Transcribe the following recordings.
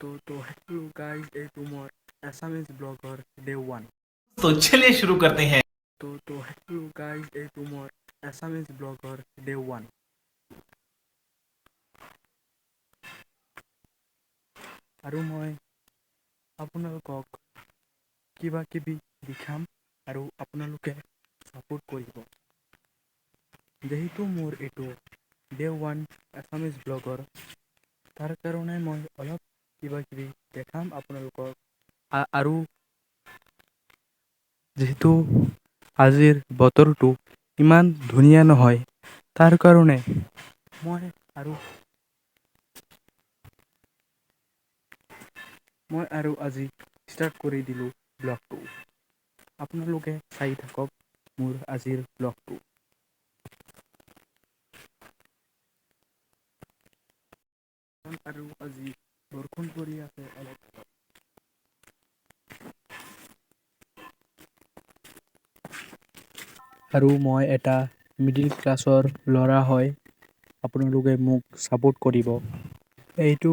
तो hello guys, এইটো মোৰ এছামিজ ব্লগৰ ডে 1। तो चलिए शुरू करते हैं। তো হেলো গাইস, এইটো মোৰ এছামিজ ব্লগৰ ডে 1। আৰু মই আপোনালোকক কিবা কিবি দেখাম আৰু আপোনালোকে ছাপোৰ্ট কৰিব। যেহেতু মোৰ এইটো ডে 1 এছামিজ ব্লগৰ, তাৰ কাৰণে মই অলপ কিবা কিবি দেখাম আপোনালোকক। আৰু যেহেতু আজিৰ বতৰটো ইমান ধুনীয়া নহয়, তাৰ কাৰণে মই আৰু আজি ষ্টাৰ্ট কৰি দিলোঁ ব্লগটো। আপোনালোকে চাই থাকক মোৰ আজিৰ ব্লগটো। আৰু আজি বৰষুণ পৰি আছে অলপ। আৰু মই এটা মিডিল ক্লাছৰ ল'ৰা হয়, আপোনালোকে মোক ছাপোৰ্ট কৰিব। এইটো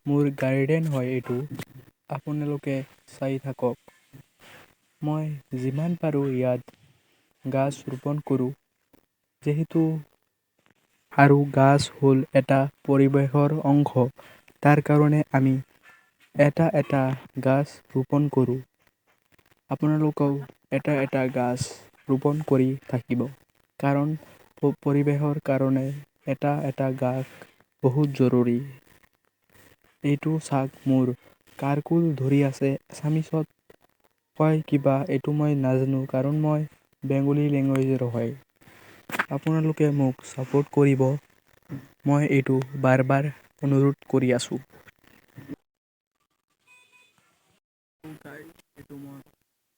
মোৰ গাৰ্ডেন হয়। এইটো আপোনালোকে চাই থাকক। মই যিমান পাৰোঁ ইয়াত গাছ ৰোপণ কৰোঁ, যিহেতু আৰু গাছ হ'ল এটা পৰিৱেশৰ অংশ, তাৰ কাৰণে আমি এটা এটা গাছ ৰোপণ কৰোঁ। আপোনালোকেও এটা এটা গাছ ৰোপণ কৰি থাকিব, কাৰণ পৰিৱেশৰ কাৰণে এটা এটা গাছ বহুত জৰুৰী। এইটো চাওক, মোৰ কাৰকুল ধৰি আছে। এছামিছত কয় কিবা, এইটো মই নাজানো, কাৰণ মই বেংগলী লেংগুৱেজৰ হয়। আপোনালোকে মোক ছাপোৰ্ট কৰিব, মই এইটো বাৰ বাৰ অনুৰোধ কৰি আছোঁ। এইটো মোৰ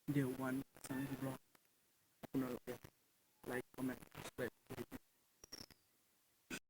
ডে 1 এছামিজ ব্লগ। আপোনালোকে